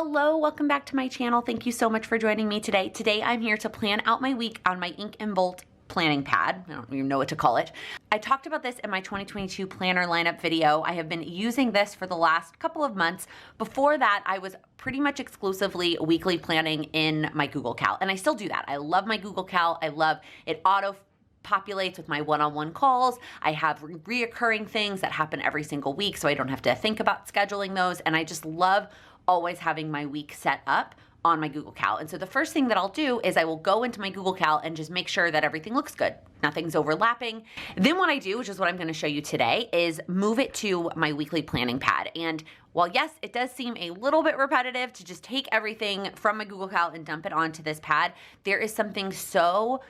Hello, welcome back to my channel. Thank you so much for joining me today. Today I'm here to plan out my week on my ink and bolt planning pad. I don't even know what to call it. I talked about this in my 2022 planner lineup video. I have been using this for the last couple of months. Before that, I was pretty much exclusively weekly planning in my Google Cal, and I still do that. I love my Google Cal. I love it populates with my one-on-one calls. I have reoccurring things that happen every single week, so I don't have to think about scheduling those, and I just love always having my week set up on my Google Cal. And so the first thing that I'll do is I will go into my Google Cal and just make sure that everything looks good. Nothing's overlapping. Then what I do, which is what I'm gonna show you today, is move it to my weekly planning pad. And while yes, it does seem a little bit repetitive to just take everything from my Google Cal and dump it onto this pad, there is something so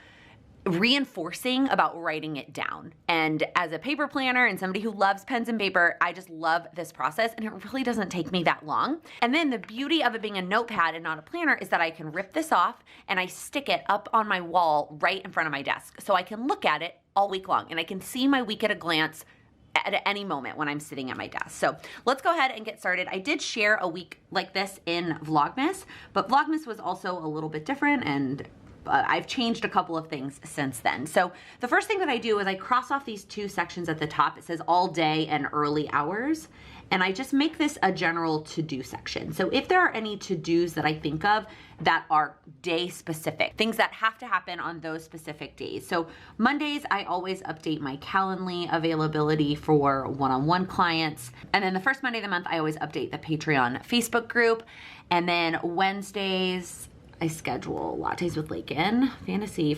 reinforcing about writing it down. And as a paper planner and somebody who loves pens and paper, I just love this process, and it really doesn't take me that long. And then the beauty of it being a notepad and not a planner is that I can rip this off and I stick it up on my wall right in front of my desk. So I can look at it all week long and I can see my week at a glance at any moment when I'm sitting at my desk. So let's go ahead and get started. I did share a week like this in Vlogmas, but Vlogmas was also a little bit different, and I've changed a couple of things since then. So the first thing that I do is I cross off these two sections at the top. It says all day and early hours, and I just make this a general to-do section. So if there are any to-dos that I think of that are day specific, things that have to happen on those specific days. So Mondays, I always update my Calendly availability for one-on-one clients. And then the first Monday of the month, I always update the Patreon Facebook group. And then Wednesdays, I schedule Lattes with Laken. Fantasy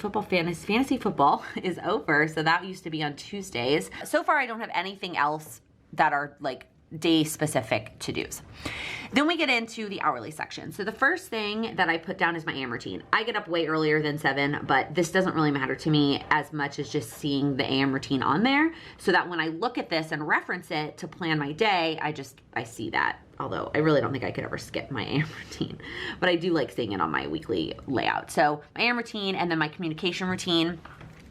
football is over, so that used to be on Tuesdays. So far, I don't have anything else that are like day specific to-dos. Then we get into the hourly section. So the first thing that I put down is my AM routine. I get up way earlier than 7, but this doesn't really matter to me as much as just seeing the AM routine on there, so that when I look at this and reference it to plan my day, I see that. Although I really don't think I could ever skip my AM routine, but I do like seeing it on my weekly layout. So my AM routine and then my communication routine.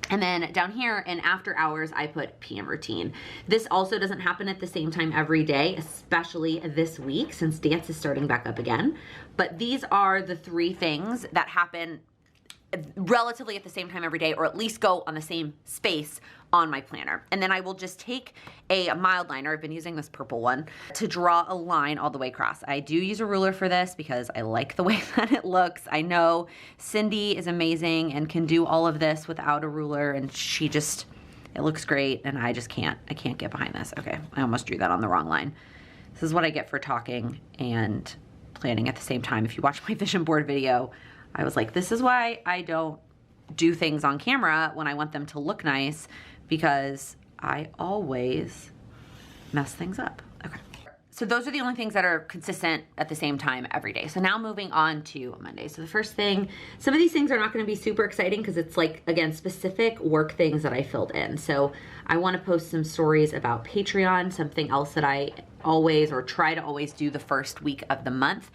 And then down here in after hours, I put PM routine. This also doesn't happen at the same time every day, especially this week since dance is starting back up again. But these are the 3 things that happen relatively at the same time every day, or at least go on the same space on my planner. And then I will just take a mild liner, I've been using this purple one, to draw a line all the way across. I do use a ruler for this because I like the way that it looks. I know Cindy is amazing and can do all of this without a ruler, and it looks great, and I can't get behind this. Okay, I almost drew that on the wrong line. This is what I get for talking and planning at the same time. If you watch my vision board video, I was like, this is why I don't do things on camera when I want them to look nice, because I always mess things up. Okay. So those are the only things that are consistent at the same time every day. So now moving on to Monday. So the first thing, some of these things are not gonna be super exciting because it's like, again, specific work things that I filled in. So I wanna post some stories about Patreon, something else that I always or try to always do the first week of the month.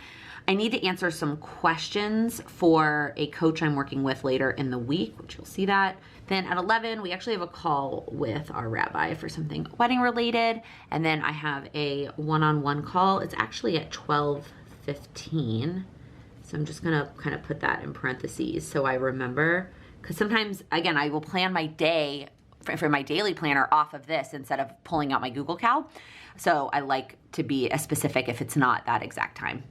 I need to answer some questions for a coach I'm working with later in the week, which you'll see that. Then at 11, we actually have a call with our rabbi for something wedding related. And then I have a one-on-one call. It's actually at 12:15. So I'm just gonna kind of put that in parentheses so I remember. Because sometimes, again, I will plan my day for my daily planner off of this instead of pulling out my Google Cal. So I like to be as specific if it's not that exact time.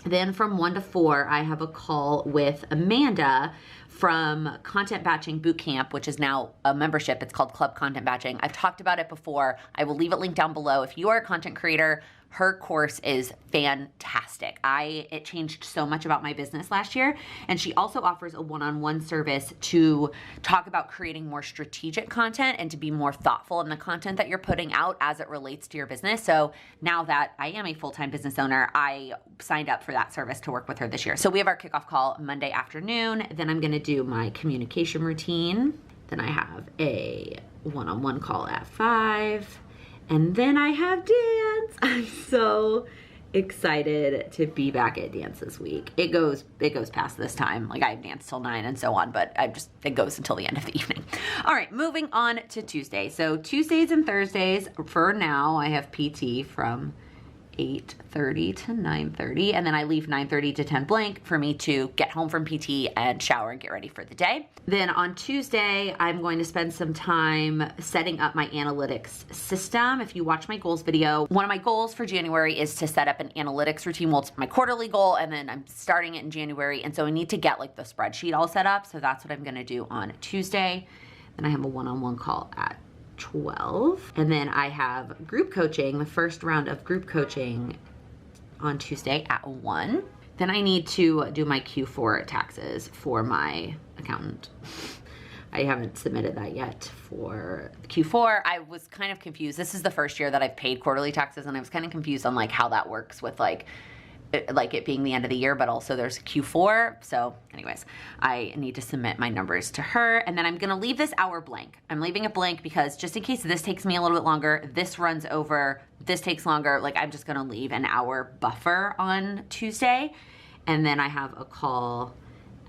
Then from 1 to 4, I have a call with Amanda from Content Batching Bootcamp, which is now a membership. It's called Club Content Batching. I've talked about it before. I will leave it linked down below. If you are a content creator, her course is fantastic. It changed so much about my business last year. And she also offers a one-on-one service to talk about creating more strategic content and to be more thoughtful in the content that you're putting out as it relates to your business. So now that I am a full-time business owner, I signed up for that service to work with her this year. So we have our kickoff call Monday afternoon. Then I'm gonna do my communication routine. Then I have a one-on-one call at 5. And then I have dance. I'm so excited to be back at dance this week. It goes past this time. Like I have dance till 9 and so on, but it goes until the end of the evening. All right, moving on to Tuesday. So Tuesdays and Thursdays, for now, I have PT from 8:30 to 9:30, and then I leave 9:30 to 10 blank for me to get home from PT and shower and get ready for the day. Then on Tuesday, I'm going to spend some time setting up my analytics system. If you watch my goals video, one of my goals for January is to set up an analytics routine. Well, it's my quarterly goal, and then I'm starting it in January, and so I need to get like the spreadsheet all set up, so that's what I'm gonna do on Tuesday. Then I have a one-on-one call at 12, and then I have group coaching, the first round of group coaching on Tuesday at 1. Then I need to do my Q4 taxes for my accountant. I haven't submitted that yet for Q4. I was kind of confused. This is the first year that I've paid quarterly taxes, and I was kind of confused on like how that works with like it being the end of the year, but also there's Q4. So anyways, I need to submit my numbers to her, and then I'm gonna leave this hour blank. I'm leaving it blank because just in case this takes me a little bit longer, this runs over, this takes longer, like I'm just gonna leave an hour buffer on Tuesday. And then I have a call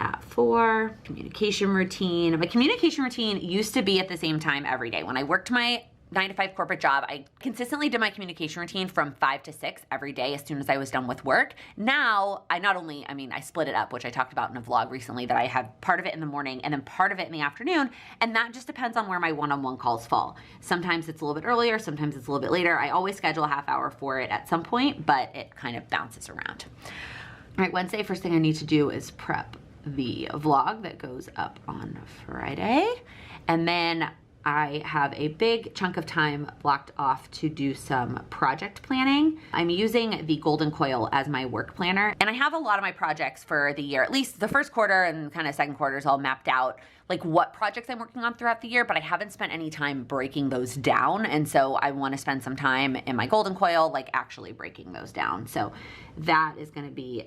at 4, communication routine. My communication routine used to be at the same time every day. When I worked my 9-to-5 corporate job, I consistently did my communication routine from 5 to 6 every day as soon as I was done with work. Now, I split it up, which I talked about in a vlog recently, that I have part of it in the morning and then part of it in the afternoon, and that just depends on where my one-on-one calls fall. Sometimes it's a little bit earlier, sometimes it's a little bit later. I always schedule a half hour for it at some point, but it kind of bounces around. All right, Wednesday, first thing I need to do is prep the vlog that goes up on Friday, and then I have a big chunk of time blocked off to do some project planning. I'm using the Golden Coil as my work planner, and I have a lot of my projects for the year, at least the first quarter and kind of second quarter is all mapped out, like what projects I'm working on throughout the year, but I haven't spent any time breaking those down, and so I want to spend some time in my Golden Coil, like actually breaking those down. So that is going to be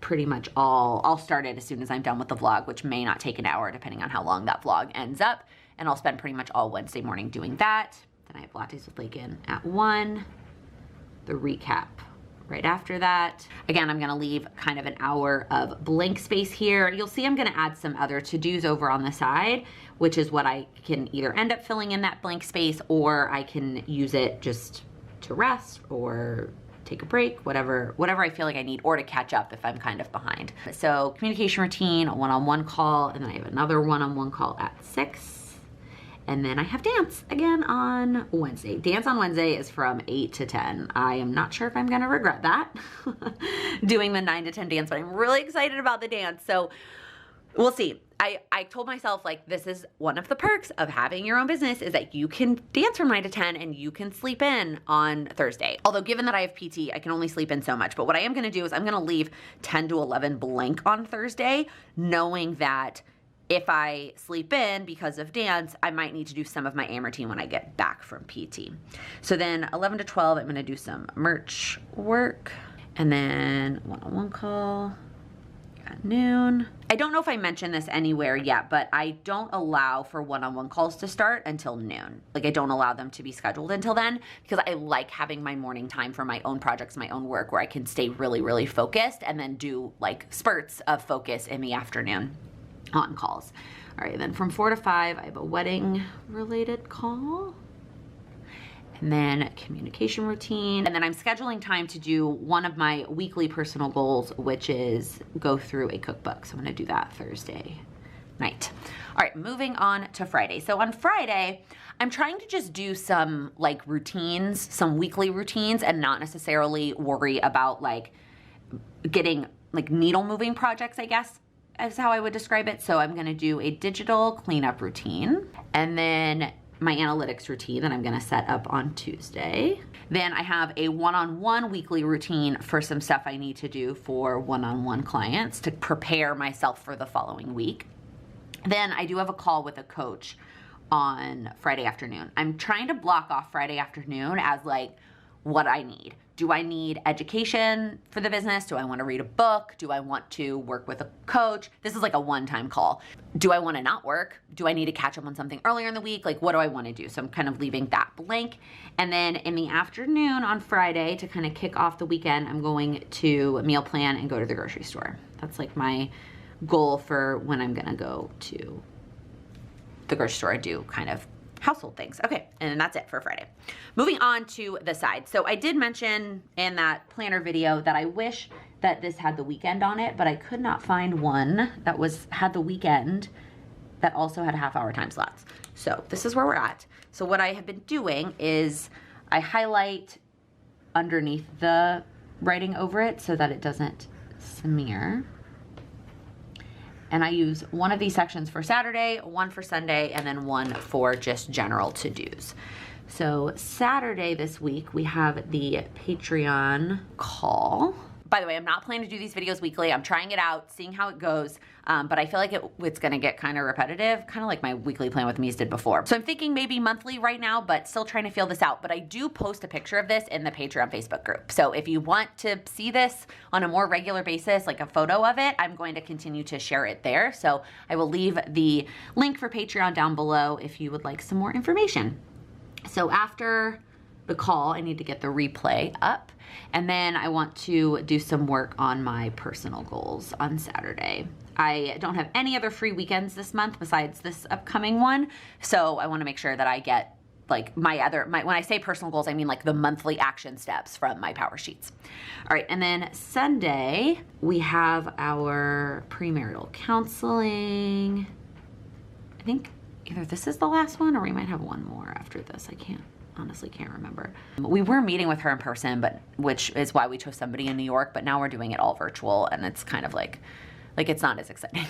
pretty much all. I'll start it as soon as I'm done with the vlog, which may not take an hour depending on how long that vlog ends up. And I'll spend pretty much all Wednesday morning doing that. Then I have Lattes with Laken at 1, the recap right after that. Again, I'm gonna leave kind of an hour of blank space here. You'll see I'm gonna add some other to-dos over on the side, which is what I can either end up filling in that blank space, or I can use it just to rest or take a break, whatever I feel like I need, or to catch up if I'm kind of behind. So communication routine, a one-on-one call, and then I have another one-on-one call at 6. And then I have dance again on Wednesday. Dance on Wednesday is from 8 to 10. I am not sure if I'm gonna regret that, doing the 9 to 10 dance, but I'm really excited about the dance. So we'll see. I told myself, like, this is one of the perks of having your own business, is that you can dance from 9 to 10 and you can sleep in on Thursday. Although given that I have PT, I can only sleep in so much. But what I am gonna do is I'm gonna leave 10 to 11 blank on Thursday, knowing that if I sleep in because of dance, I might need to do some of my AM routine when I get back from PT. So then 11 to 12, I'm gonna do some merch work, and then one-on-one call at noon. I don't know if I mentioned this anywhere yet, but I don't allow for one-on-one calls to start until noon. Like, I don't allow them to be scheduled until then, because I like having my morning time for my own projects, my own work, where I can stay really, really focused and then do like spurts of focus in the afternoon on calls. All right, then from 4 to 5, I have a wedding related call, and then communication routine. And then I'm scheduling time to do one of my weekly personal goals, which is go through a cookbook. So I'm gonna do that Thursday night. All right, moving on to Friday. So on Friday, I'm trying to just do some like routines, some weekly routines, and not necessarily worry about like getting like needle moving projects, I guess, is how I would describe it. So I'm gonna do a digital cleanup routine, and then my analytics routine that I'm gonna set up on Tuesday. Then I have a one-on-one weekly routine for some stuff I need to do for one-on-one clients to prepare myself for the following week. Then I do have a call with a coach on Friday afternoon. I'm trying to block off Friday afternoon as like what I need. Do I need education for the business? Do I want to read a book? Do I want to work with a coach? This is like a one-time call. Do I want to not work? Do I need to catch up on something earlier in the week? Like, what do I want to do? So I'm kind of leaving that blank. And then in the afternoon on Friday, to kind of kick off the weekend, I'm going to meal plan and go to the grocery store. That's like my goal for when I'm gonna go to the grocery store. I do kind of household things. Okay, and that's it for Friday. Moving on to the side. So I did mention in that planner video that I wish that this had the weekend on it, but I could not find one that had the weekend that also had half-hour time slots. So this is where we're at. So what I have been doing is I highlight underneath the writing over it so that it doesn't smear. And I use one of these sections for Saturday, one for Sunday, and then one for just general to-dos. So Saturday this week, we have the Patreon call. By the way, I'm not planning to do these videos weekly. I'm trying it out, seeing how it goes, but I feel like it's gonna get kind of repetitive, kind of like my weekly plan with me's did before. So I'm thinking maybe monthly right now, but still trying to feel this out. But I do post a picture of this in the Patreon Facebook group. So if you want to see this on a more regular basis, like a photo of it, I'm going to continue to share it there. So I will leave the link for Patreon down below if you would like some more information. So after the call, I need to get the replay up, and then I want to do some work on my personal goals on Saturday. I don't have any other free weekends this month besides this upcoming one, so I want to make sure that I get like when I say personal goals, I mean like the monthly action steps from my power sheets. All right, and then Sunday we have our premarital counseling. I think either this is the last one or we might have one more after this. I honestly can't remember. We were meeting with her in person, which is why we chose somebody in New York, but now we're doing it all virtual, and it's kind of like it's not as exciting.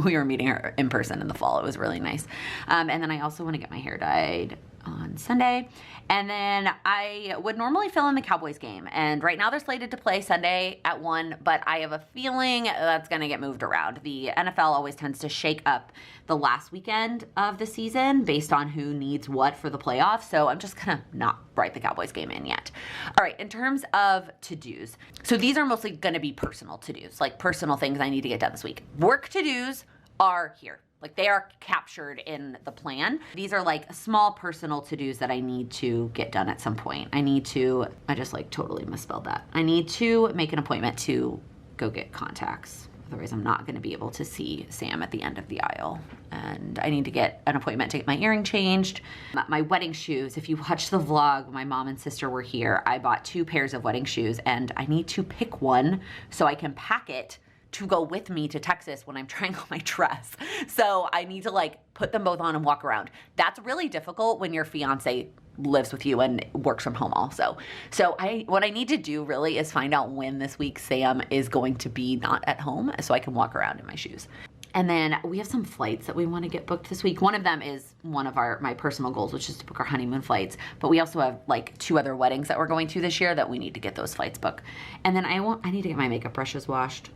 We were meeting her in person in the fall. It was really nice. And then I also want to get my hair dyed on Sunday. And then I would normally fill in the Cowboys game. And right now they're slated to play Sunday at 1, but I have a feeling that's going to get moved around. The NFL always tends to shake up the last weekend of the season based on who needs what for the playoffs. So I'm just going to not write the Cowboys game in yet. All right, in terms of to-dos. So these are mostly going to be personal to-dos, like personal things I need to get done this week. Work to-dos are here. Like they are captured in the plan. These are like small personal to-dos that I need to get done at some point. I just like totally misspelled that. I need to make an appointment to go get contacts. Otherwise I'm not gonna be able to see Sam at the end of the aisle. And I need to get an appointment to get my earring changed. My wedding shoes, if you watched the vlog, my mom and sister were here. I bought 2 pairs of wedding shoes and I need to pick one so I can pack it to go with me to Texas when I'm trying on my dress. So I need to like put them both on and walk around. That's really difficult when your fiance lives with you and works from home also. So what I need to do really is find out when this week Sam is going to be not at home so I can walk around in my shoes. And then we have some flights that we want to get booked this week. One of them is one of my personal goals, which is to book our honeymoon flights. But we also have like 2 other weddings that we're going to this year that we need to get those flights booked. And then I need to get my makeup brushes washed.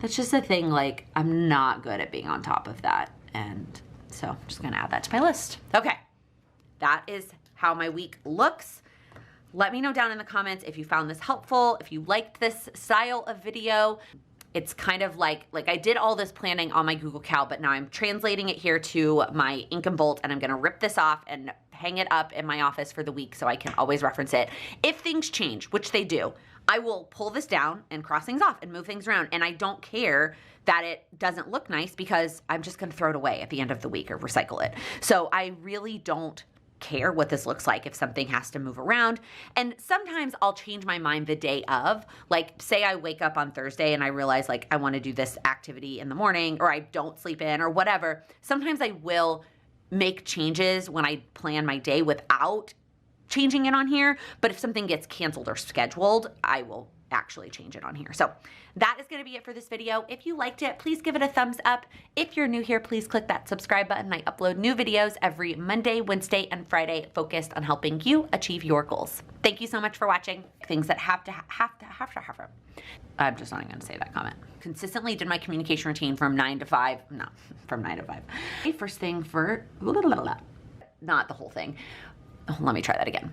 That's just a thing, like I'm not good at being on top of that. And so I'm just gonna add that to my list. Okay, that is how my week looks. Let me know down in the comments if you found this helpful, if you liked this style of video. It's kind of like I did all this planning on my Google Cal, but now I'm translating it here to my ink and bolt, and I'm gonna rip this off and hang it up in my office for the week so I can always reference it. If things change, which they do, I will pull this down and cross things off and move things around, and I don't care that it doesn't look nice because I'm just gonna throw it away at the end of the week or recycle it. So I really don't care what this looks like if something has to move around. And sometimes I'll change my mind the day of, like say I wake up on Thursday and I realize like I want to do this activity in the morning, or I don't sleep in or whatever. Sometimes I will make changes when I plan my day without changing it on here. But if something gets canceled or scheduled, I will actually change it on here. So that is going to be it for this video. If you liked it, please give it a thumbs up. If you're new here, please click that subscribe button. I upload new videos every Monday, Wednesday, and Friday focused on helping you achieve your goals. Thank you so much for watching. Things that have to. I'm just not even going to say that comment. Consistently did my communication routine from 9 to 5. No, from 9 to 5. First thing for, not the whole thing. Let me try that again.